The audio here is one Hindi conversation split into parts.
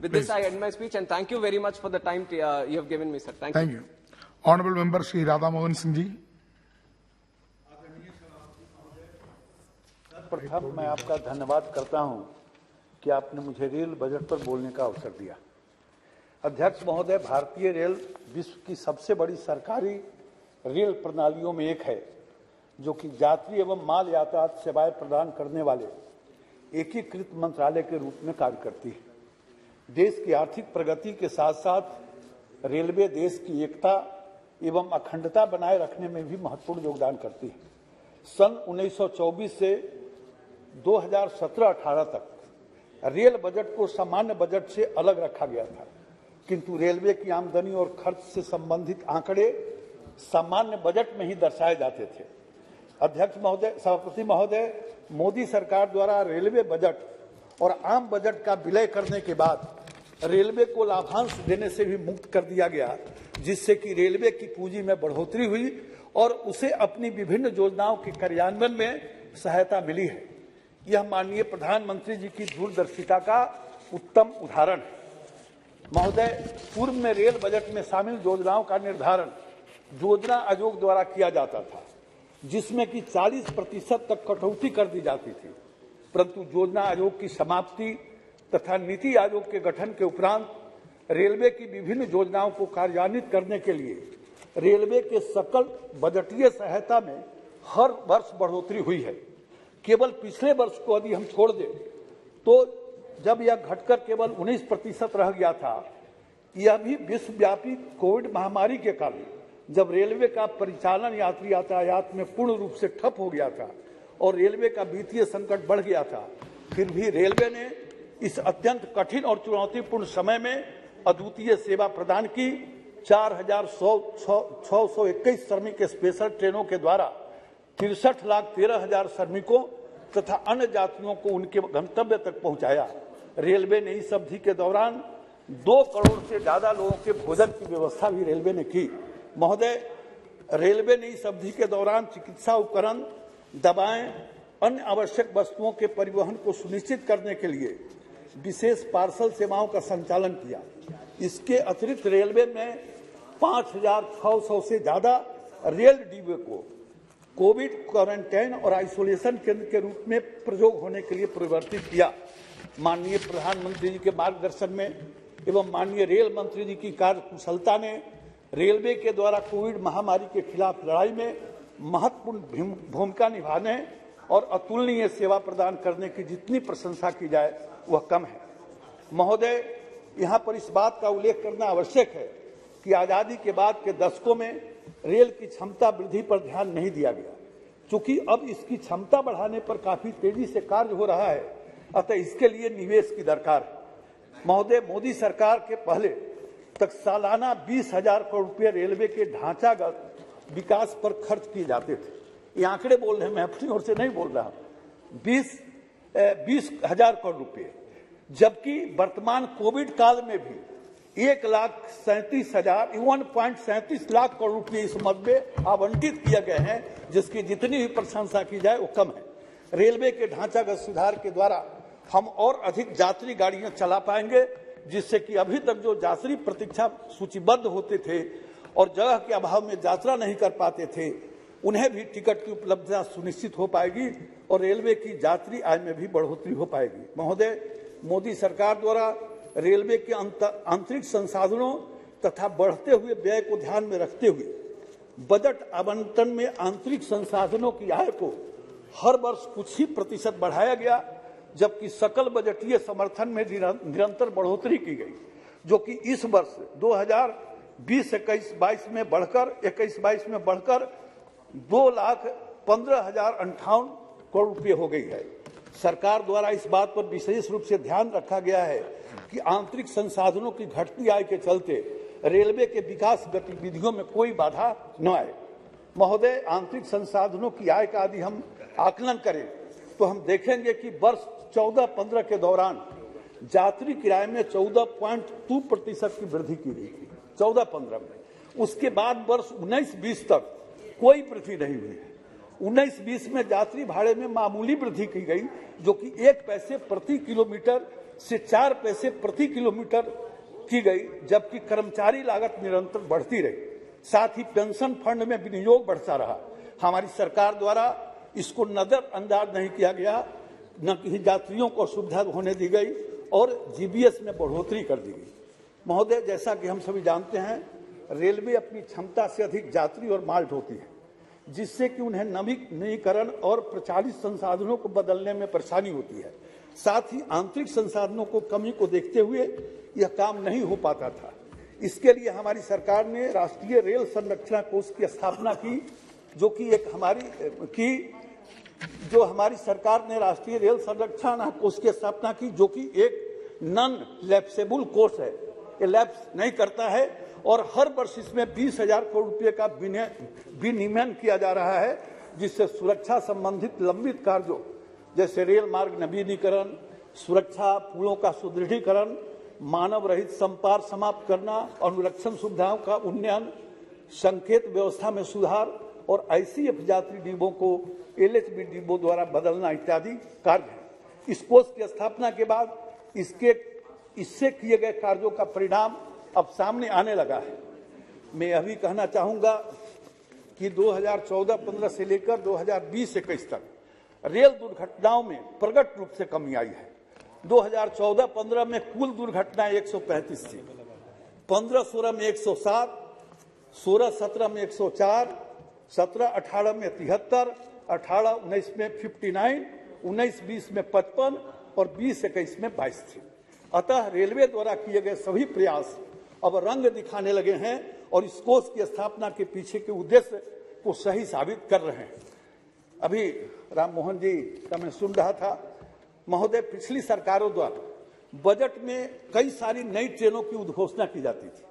With this, I end my speech and thank you very much for the time you have given me, sir. Thank you. Thank you. Honorable Member Shri Radha Mohan Singh ji. प्रथम मैं आपका धन्यवाद करता हूं कि आपने मुझे रेल बजट पर बोलने का अवसर दिया। अध्यक्ष महोदय, भारतीय रेल विश्व की सबसे बड़ी सरकारी रेल प्रणालियों में एक है, जो कि यात्री एवं माल यातायात सेवाएं प्रदान करने वाले एकीकृत मंत्रालय के रूप में कार्य करती है। देश की आर्थिक प्रगति के साथ साथ रेलवे देश की एकता एवं अखंडता बनाए रखने में भी महत्वपूर्ण योगदान करती है। सन 1924 से 2017-18 तक रेल बजट को सामान्य बजट से अलग रखा गया था, किंतु रेलवे की आमदनी और खर्च से संबंधित आंकड़े सामान्य बजट में ही दर्शाए जाते थे। अध्यक्ष महोदय, सभापति महोदय, मोदी सरकार द्वारा रेलवे बजट और आम बजट का विलय करने के बाद रेलवे को लाभांश देने से भी मुक्त कर दिया गया, जिससे कि रेलवे की पूंजी में बढ़ोतरी हुई और उसे अपनी विभिन्न योजनाओं के कार्यान्वयन में सहायता मिली है। यह माननीय प्रधानमंत्री जी की दूरदर्शिता का उत्तम उदाहरण है। महोदय, पूर्व में रेल बजट में शामिल योजनाओं का निर्धारण योजना आयोग द्वारा किया जाता था, जिसमें कि 40% तक कटौती कर दी जाती थी, परंतु योजना आयोग की समाप्ति तथा नीति आयोग के गठन के उपरांत रेलवे की विभिन्न योजनाओं को कार्यान्वित करने के लिए रेलवे के सकल बजटीय सहायता में हर वर्ष बढ़ोतरी हुई है। केवल पिछले वर्ष को यदि हम छोड़ दें तो जब यह घटकर केवल 19% रह गया था, यह भी विश्वव्यापी कोविड महामारी के कारण जब रेलवे का परिचालन यात्री यातायात में पूर्ण रूप से ठप हो गया था और रेलवे का वित्तीय संकट बढ़ गया था, फिर भी रेलवे ने इस अत्यंत कठिन और चुनौतीपूर्ण समय में अद्वितीय सेवा प्रदान की। 4,621 श्रमिक स्पेशल ट्रेनों के द्वारा 63,13,000 श्रमिकों तथा अन्य यात्रियों को उनके गंतव्य तक पहुंचाया। रेलवे ने इस अवधि के दौरान 2 करोड़ से ज्यादा लोगों के भोजन की व्यवस्था भी रेलवे ने की। महोदय, रेलवे ने इस अवधि के दौरान चिकित्सा उपकरण, दवाएं, अन्य आवश्यक वस्तुओं के परिवहन को सुनिश्चित करने के लिए विशेष पार्सल सेवाओं का संचालन किया। इसके अतिरिक्त रेलवे में 5,600 से ज्यादा रेल डिब्बे को कोविड क्वारंटाइन और आइसोलेशन केंद्र के रूप में प्रयोग होने के लिए परिवर्तित किया। माननीय प्रधानमंत्री जी के मार्गदर्शन में एवं माननीय रेल मंत्री जी की कार्यकुशलता ने रेलवे के द्वारा कोविड महामारी के खिलाफ लड़ाई में महत्वपूर्ण भूमिका निभाने और अतुलनीय सेवा प्रदान करने की जितनी प्रशंसा की जाए वह कम है। महोदय, यहाँ पर इस बात का उल्लेख करना आवश्यक है कि आजादी के बाद के दशकों में रेल की क्षमता वृद्धि पर ध्यान नहीं दिया गया, चूंकि अब इसकी क्षमता बढ़ाने पर काफी तेजी से कार्य हो रहा है, अतः इसके लिए निवेश की दरकार है। महोदय, मोदी सरकार के पहले तक सालाना 20,000 करोड़ रुपये रेलवे के ढांचागत विकास पर खर्च किए जाते थे। ये आंकड़े बोल रहे हैं, मैं अपनी ओर से नहीं बोल रहा। 20,000 करोड़ रुपये, जबकि वर्तमान कोविड काल में भी 1,37,000 लाख करोड़ रुपये इस मद में आवंटित किए गए हैं, जिसकी जितनी भी प्रशंसा की जाए वो कम है। रेलवे के ढांचागत सुधार के द्वारा हम और अधिक यात्री गाड़ियां चला पाएंगे, जिससे कि अभी तक जो यात्री प्रतीक्षा सूचीबद्ध होते थे और जगह के अभाव में यात्रा नहीं कर पाते थे, उन्हें भी टिकट की उपलब्धता सुनिश्चित हो पाएगी और रेलवे की यात्री आय में भी बढ़ोतरी हो पाएगी। महोदय, मोदी सरकार द्वारा रेलवे के आंतरिक संसाधनों तथा बढ़ते हुए व्यय को ध्यान में रखते हुए बजट आवंटन में आंतरिक संसाधनों की आय को हर वर्ष कुछ ही प्रतिशत बढ़ाया गया, जबकि सकल बजटीय समर्थन में निरंतर बढ़ोतरी की गई, जो कि इस वर्ष 2020-21-22 में बढ़कर 21-22 में बढ़कर 2,15,058 करोड़ रुपये हो गई है। सरकार द्वारा इस बात पर विशेष रूप से ध्यान रखा गया है कि आंतरिक संसाधनों की घटती आय के चलते रेलवे के विकास गतिविधियों में कोई बाधा न आए। महोदय, आंतरिक संसाधनों की आय का यदि हम आकलन करें तो हम देखेंगे कि वर्ष 14-15 के दौरान यात्री किराए में 14.2% की वृद्धि की गई थी 14-15 में। उसके बाद वर्ष 19-20 तक कोई वृद्धि नहीं हुई है। 19-20 में यात्री भाड़े में मामूली वृद्धि की गई, जो कि 1 पैसे प्रति किलोमीटर से 4 पैसे प्रति किलोमीटर की गई, जबकि कर्मचारी लागत निरंतर बढ़ती रही। साथ ही पेंशन फंड में विनियोग बढ़ता रहा। हमारी सरकार द्वारा इसको नजरअंदाज नहीं किया गया, न कि यात्रियों को सुविधा होने दी गई और जीबीएस में बढ़ोतरी कर दी गई। महोदय, जैसा कि हम सभी जानते हैं, रेलवे अपनी क्षमता से अधिक यात्री और माल ढोती है, जिससे कि उन्हें नवीनीकरण और प्रचालित संसाधनों को बदलने में परेशानी होती है। साथ ही आंतरिक संसाधनों को कमी को देखते हुए यह काम नहीं हो पाता था। इसके लिए हमारी सरकार ने राष्ट्रीय रेल संरक्षण कोष की स्थापना की, जो कि हमारी सरकार ने राष्ट्रीय रेल संरक्षण कोष की स्थापना की, जो कि एक नॉन लैप्सेबल कोष है, ये लैप्स नहीं करता है और हर वर्ष इसमें 20,000 करोड़ रुपए का विनियमन किया जा रहा है, जिससे सुरक्षा संबंधित लंबित कार्यों जैसे रेल मार्ग नवीनीकरण, सुरक्षा पुलों का सुदृढ़ीकरण, मानव रहित संपर्क समाप्त करना, अनुरक्षण सुविधाओं का उन्नयन, संकेत व्यवस्था में सुधार और आईसीएफ यात्री डिब्बों को एलएचबी डिब्बों द्वारा बदलना इत्यादि कार्य हैं। इस कोष की स्थापना के बाद इससे किए गए कार्यों का परिणाम अब सामने आने लगा है। मैं अभी कहना चाहूंगा कि 2014-15 से लेकर 2020-21 तक रेल दुर्घटनाओं में प्रकट रूप से कमी आई है। 2014-15 में कुल दुर्घटनाएं 135 थी, 15-16 में 107, 16-17 में 104, 17-18 में 73, 18-19 में 59, 19-20 में 55 और 20-21 में 22 थी। अतः रेलवे द्वारा किए गए सभी प्रयास अब रंग दिखाने लगे हैं और इस कोष की स्थापना के पीछे के उद्देश्य को सही साबित कर रहे हैं। अभी राम मोहन जी का मैं सुन रहा था। महोदय, पिछली सरकारों द्वारा बजट में कई सारी नई ट्रेनों की उद्घोषणा की जाती थी,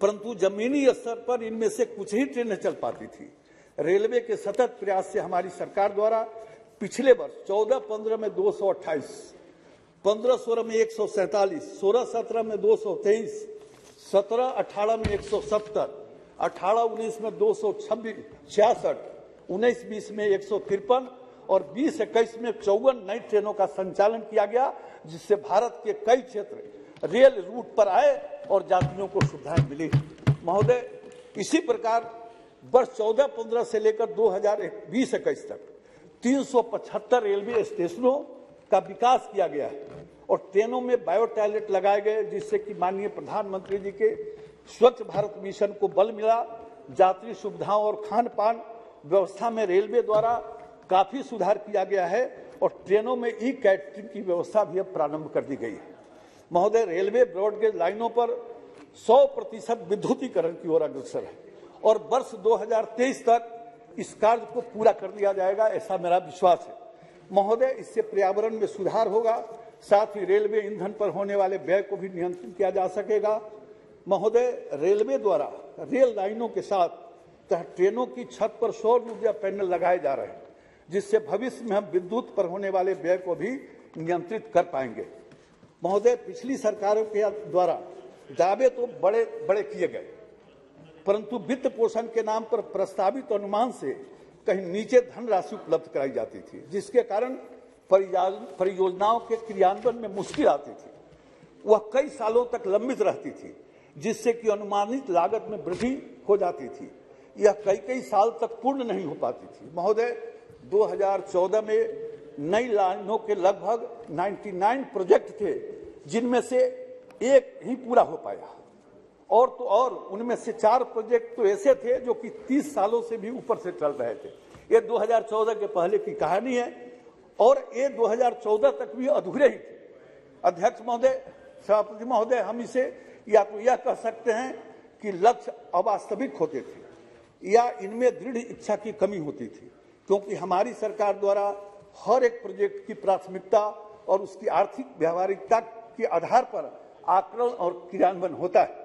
परंतु जमीनी स्तर पर इनमें से कुछ ही ट्रेनें चल पाती थी। रेलवे के सतत प्रयास से हमारी सरकार द्वारा पिछले वर्ष 14-15 में 228, 15-16 में 147, 16-17 में 223, 17-18 में 170, 18-19 में 266, 19-20 में 153 और 20-21 में 54 नई ट्रेनों का संचालन किया गया, जिससे भारत के कई क्षेत्र रेल रूट पर आए और यात्रियों को सुविधाएं मिली। महोदय, इसी प्रकार वर्ष 14-15 से लेकर 2020-21 तक 375 रेलवे स्टेशनों का विकास किया गया है और ट्रेनों में बायो टॉयलेट लगाए गए, जिससे कि माननीय प्रधानमंत्री जी के स्वच्छ भारत मिशन को बल मिला। यात्री सुविधाओं और खान पान व्यवस्था में रेलवे द्वारा काफी सुधार किया गया है और ट्रेनों में ई कैटरिंग की व्यवस्था भी अब प्रारंभ कर दी गई है। महोदय, रेलवे ब्रॉडगेज लाइनों पर 100% विद्युतीकरण की ओर अग्रसर है और वर्ष 2023 तक इस कार्य को पूरा कर लिया जाएगा, ऐसा मेरा विश्वास है। महोदय, इससे पर्यावरण में सुधार होगा, साथ ही रेलवे ईंधन पर होने वाले व्यय को भी नियंत्रित किया जा सकेगा। महोदय, रेलवे द्वारा रेल लाइनों के साथ ट्रेनों की छत पर सौर ऊर्जा पैनल लगाए जा रहे हैं, जिससे भविष्य में हम विद्युत पर होने वाले व्यय को भी नियंत्रित कर पाएंगे। महोदय, पिछली सरकारों के द्वारा दावे तो बड़े बड़े किए गए, परंतु वित्त पोषण के नाम पर प्रस्तावित अनुमान से कहीं नीचे धनराशि उपलब्ध कराई जाती थी, जिसके कारण परियोजनाओं के क्रियान्वयन में मुश्किल आती थी। वह कई सालों तक लंबित रहती थी, जिससे कि अनुमानित लागत में वृद्धि हो जाती थी। यह कई साल तक पूर्ण नहीं हो पाती थी। महोदय, 2014 में नई लाइनों के लगभग 99 प्रोजेक्ट थे, जिनमें से एक ही पूरा हो पाया और उनमें से 4 प्रोजेक्ट तो ऐसे थे जो कि 30 सालों से भी ऊपर से चल रहे थे। ये 2014 के पहले की कहानी है और ये 2014 तक भी अधूरे ही थे। अध्यक्ष महोदय, सभापति महोदय, हम इसे या तो यह कह सकते हैं कि लक्ष्य अवास्तविक होते थे या इनमें दृढ़ इच्छा की कमी होती थी, क्योंकि हमारी सरकार द्वारा हर एक प्रोजेक्ट की प्राथमिकता और उसकी आर्थिक व्यावहारिकता के आधार पर आकलन और क्रियान्वयन होता है।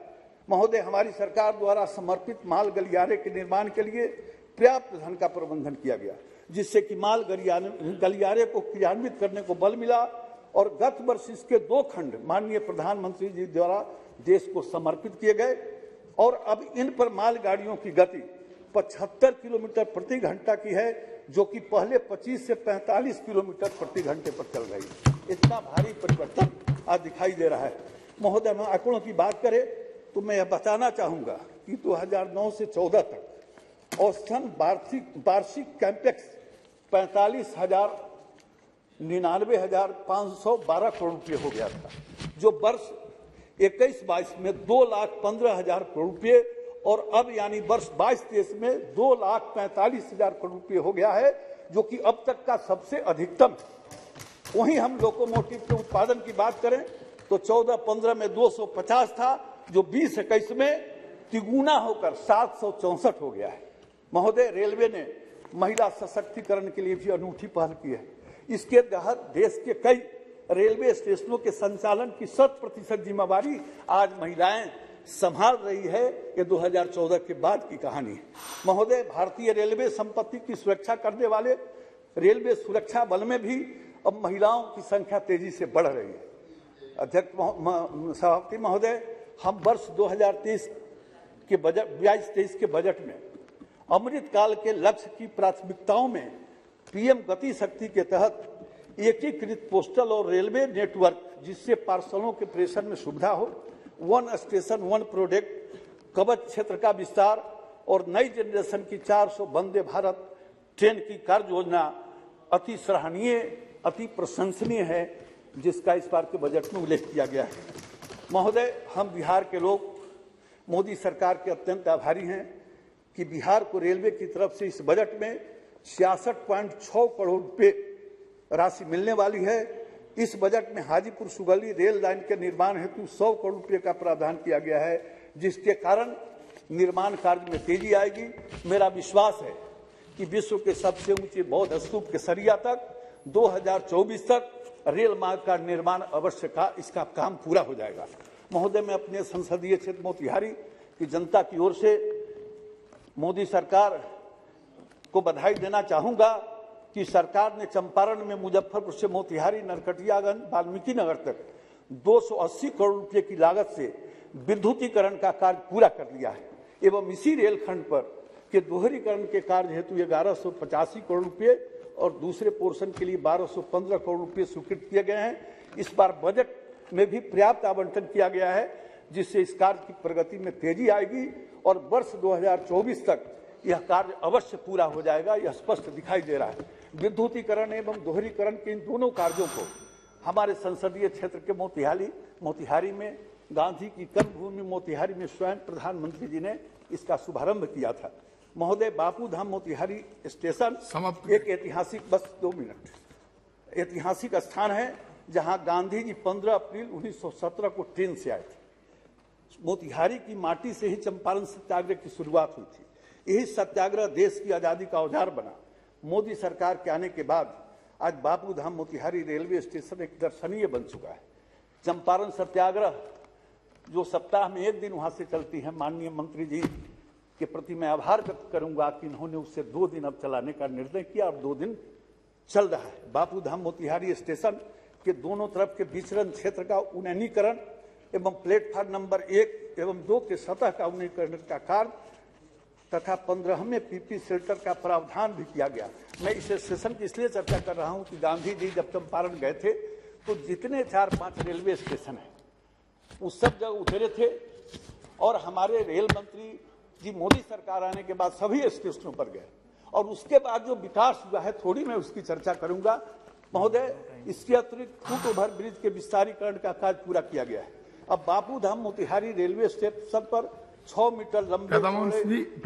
महोदय, हमारी सरकार द्वारा समर्पित माल गलियारे के निर्माण के लिए पर्याप्त धन का प्रबंधन किया गया, जिससे कि माल गलियारे को क्रियान्वित करने को बल मिला और गत वर्ष इसके 2 खंड माननीय प्रधानमंत्री जी द्वारा देश को समर्पित किए गए और अब इन पर मालगाड़ियों की गति 75 किलोमीटर प्रति घंटा की है, जो कि पहले 25 से 45 किलोमीटर प्रति घंटे पर चल रही है। इतना भारी परिवर्तन आज दिखाई दे रहा है। महोदय, मैं आंकड़ों की बात करें तो मैं यह बताना चाहूंगा कि 2009 से 14 तक औसतन वार्षिक कैंपेक्स 99,512 करोड़ रुपये हो गया था, जो वर्ष 21-22 में 2,15,000 करोड़ रुपये और अब यानी वर्ष 22-23 में 2,45,000 करोड़ रुपये हो गया है, जो कि अब तक का सबसे अधिकतम। वहीं हम लोकोमोटिव के उत्पादन की बात करें तो 14-15 में 250 था, जो 20-21 में तिगुना होकर 764 हो गया है। महोदय, रेलवे ने महिला सशक्तिकरण के लिए भी अनूठी पहल की है। इसके तहत देश के कई रेलवे स्टेशनों के संचालन की 100% जिम्मेवारी आज महिलाएं संभाल रही है। ये 2014 के बाद की कहानी है। महोदय, भारतीय रेलवे संपत्ति की सुरक्षा करने वाले रेलवे सुरक्षा बल में भी अब महिलाओं की संख्या तेजी से बढ़ रही है। अध्यक्ष सभापति महोदय, हम वर्ष 2023 के बजट 22-23 के बजट में अमृतकाल के लक्ष्य की प्राथमिकताओं में पीएम गति शक्ति के तहत एकीकृत पोस्टल और रेलवे नेटवर्क, जिससे पार्सलों के प्रेषण में सुविधा हो, वन स्टेशन वन प्रोडक्ट, कवच क्षेत्र का विस्तार और नई जनरेशन की 400 वंदे भारत ट्रेन की कार्य योजना अति सराहनीय, अति प्रशंसनीय है, जिसका इस बार के बजट में उल्लेख किया गया है। महोदय, हम बिहार के लोग मोदी सरकार के अत्यंत आभारी हैं कि बिहार को रेलवे की तरफ से इस बजट में 66.6 करोड़ रुपए राशि मिलने वाली है। इस बजट में हाजीपुर सुगली रेल लाइन के निर्माण हेतु 100 करोड़ रुपए का प्रावधान किया गया है, जिसके कारण निर्माण कार्य में तेजी आएगी। मेरा विश्वास है कि विश्व के सबसे ऊंचे बौद्ध स्तूप के सरिया तक 2024 तक रेल मार्ग का निर्माण अवश्य का इसका काम पूरा हो जाएगा। महोदय, मैं अपने संसदीय क्षेत्र मोतिहारी की जनता की ओर से मोदी सरकार को बधाई देना चाहूंगा कि सरकार ने चंपारण में मुजफ्फरपुर से मोतिहारी, नरकटियागंज, वाल्मीकि नगर तक 280 करोड़ रुपए की लागत से विद्युतीकरण का कार्य पूरा कर लिया है एवं इसी रेलखंड पर के दोहरीकरण के कार्य हेतु 1185 करोड़ रुपए और दूसरे पोर्शन के लिए 1215 करोड़ रुपए स्वीकृत किए गए हैं। इस बार बजट में भी पर्याप्त आवंटन किया गया है, जिससे इस कार्य की प्रगति में तेजी आएगी और वर्ष 2024 तक यह कार्य अवश्य पूरा हो जाएगा। यह स्पष्ट दिखाई दे रहा है। विद्युतीकरण एवं दोहरीकरण के इन दोनों कार्यों को हमारे संसदीय क्षेत्र के मोतिहारी में गांधी की कर्मभूमि मोतिहारी में स्वयं प्रधानमंत्री जी ने इसका शुभारंभ किया था। महोदय, बापू धाम मोतिहारी स्टेशन एक ऐतिहासिक, बस 2 मिनट, ऐतिहासिक स्थान है जहां गांधी जी 15 अप्रैल 1917 को ट्रेन से आए थे। मोतिहारी की माटी से ही चंपारण सत्याग्रह की शुरुआत हुई थी। यही सत्याग्रह देश की आजादी का औजार बना। मोदी सरकार के आने के बाद आज बापू धाम मोतिहारी रेलवे स्टेशन एक दर्शनीय बन चुका है। चंपारण सत्याग्रह जो सप्ताह में 1 दिन वहां से चलती है, माननीय मंत्री जी के प्रति मैं आभार व्यक्त करूंगा कि इन्होंने उससे 2 दिन अब चलाने का निर्णय किया और 2 दिन चल रहा है। बापू धाम मोतिहारी स्टेशन के दोनों तरफ के विचरण क्षेत्र का उन्नयनीकरण एवं प्लेटफार्म नंबर 1 एवं 2 के सतह का उन्नयनीकरण का कार्य तथा 15वें पीपी शेल्टर का प्रावधान भी किया गया। मैं इस स्टेशन की इसलिए चर्चा कर रहा हूं कि गांधी जी जब चंपारण गए थे तो जितने 4-5 रेलवे स्टेशन हैं उस सब जगह उतरे थे और हमारे रेल मंत्री जी मोदी सरकार आने के बाद सभी स्टेशनों पर गए और उसके बाद जो विकास हुआ है थोड़ी मैं उसकी चर्चा करूंगा। महोदय, इसके अतिरिक्त फुट ओवर ब्रिज के विस्तारीकरण का कार्य पूरा किया गया है। अब बापू धाम मोतिहारी रेलवे स्टेशन पर 6 मीटर लंबे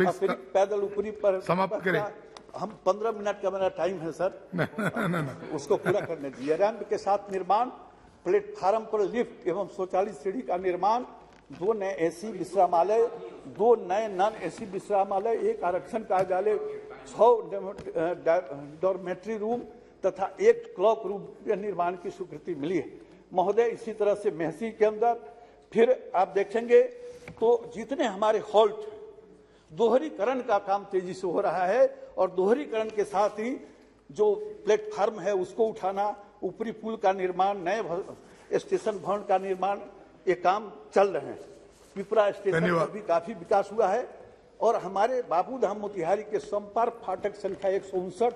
अतिरिक्त पैदल ऊपरी पर समाप्त करें। हम 15 मिनट का मेरा टाइम है सर, उसको पूरा करने दीजिए। रैंप के साथ निर्माण, प्लेटफार्म पर लिफ्ट एवं शौचालय सीढ़ी का निर्माण, 2 नए एसी विश्रामालय, 2 नए नॉन एसी विश्रामालय, 1 आरक्षण कार्यालय, 6 डॉर्मेट्री रूम तथा 1 क्लॉक रूम के निर्माण की स्वीकृति मिली है। महोदय, इसी तरह से महसी के अंदर फिर आप देखेंगे तो जितने हमारे हॉल्ट दोहरीकरण का काम तेजी से हो रहा है और दोहरीकरण के साथ ही जो प्लेटफार्म है उसको उठाना, ऊपरी पुल का निर्माण, नए स्टेशन भवन का निर्माण, ये काम चल रहे हैं। पिपरा स्टेशन पर भी काफी विकास हुआ है और हमारे बापू धाम मोतिहारी के संपर्क फाटक संख्या 159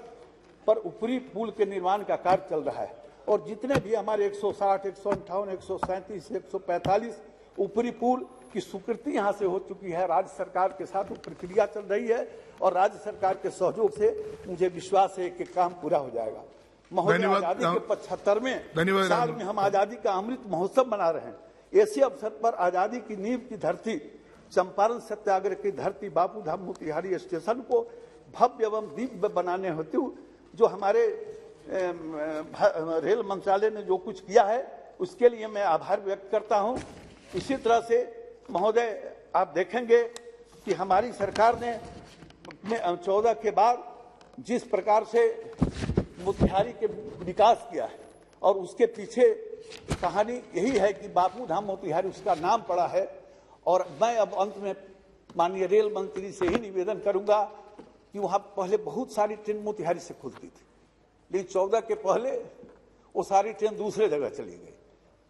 पर ऊपरी पुल के निर्माण का कार्य चल रहा है और जितने भी हमारे 160, 158, 137, 145 ऊपरी पुल की स्वीकृति यहां से हो चुकी है। राज्य सरकार के साथ वो प्रक्रिया चल रही है और राज्य सरकार के सहयोग से मुझे विश्वास है कि काम पूरा हो जाएगा। महोदय, आजादी के 75वें साल में हम आजादी का अमृत महोत्सव मना रहे हैं। ऐसे अवसर पर आजादी की नींव की धरती, चंपारण सत्याग्रह की धरती, बापू धाम मोतिहारी स्टेशन को भव्य एवं दिव्य बनाने हेतु जो हमारे रेल मंत्रालय ने जो कुछ किया है उसके लिए मैं आभार व्यक्त करता हूं। इसी तरह से महोदय आप देखेंगे कि हमारी सरकार ने 14 के बाद जिस प्रकार से मोतिहारी के विकास किया है और उसके पीछे कहानी यही है कि बापू धाम मोतिहारी उसका नाम पड़ा है। और मैं अब अंत में माननीय रेल मंत्री से ही निवेदन करूंगा कि वहां पहले बहुत सारी ट्रेन मोतिहारी से खुलती थी, लेकिन 14 के पहले वो सारी ट्रेन दूसरे जगह चली गई।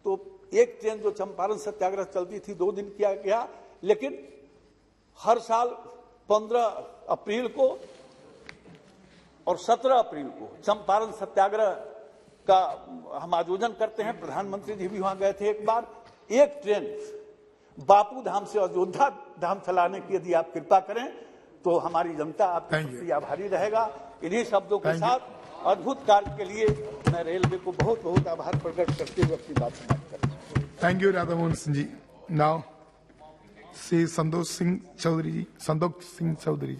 तो एक ट्रेन जो चंपारण सत्याग्रह चलती थी 2 दिन किया गया, लेकिन हर साल 15 अप्रैल को और 17 अप्रैल को चंपारण सत्याग्रह का हम आयोजन करते हैं। प्रधानमंत्री जी भी वहां गए थे एक बार। एक ट्रेन बापू धाम से अयोध्या धाम चलाने की यदि आप कृपा करें तो हमारी जनता आपके प्रति आभारी रहेगा। इन्हीं शब्दों के साथ अद्भुत कार्य के लिए मैं रेलवे को बहुत बहुत आभार प्रकट करते हुए अपनी बात समाप्त करता हूं। Thank you Radha Mohan Singh ji. Now Shri Santosh Singh Chaudhary ji.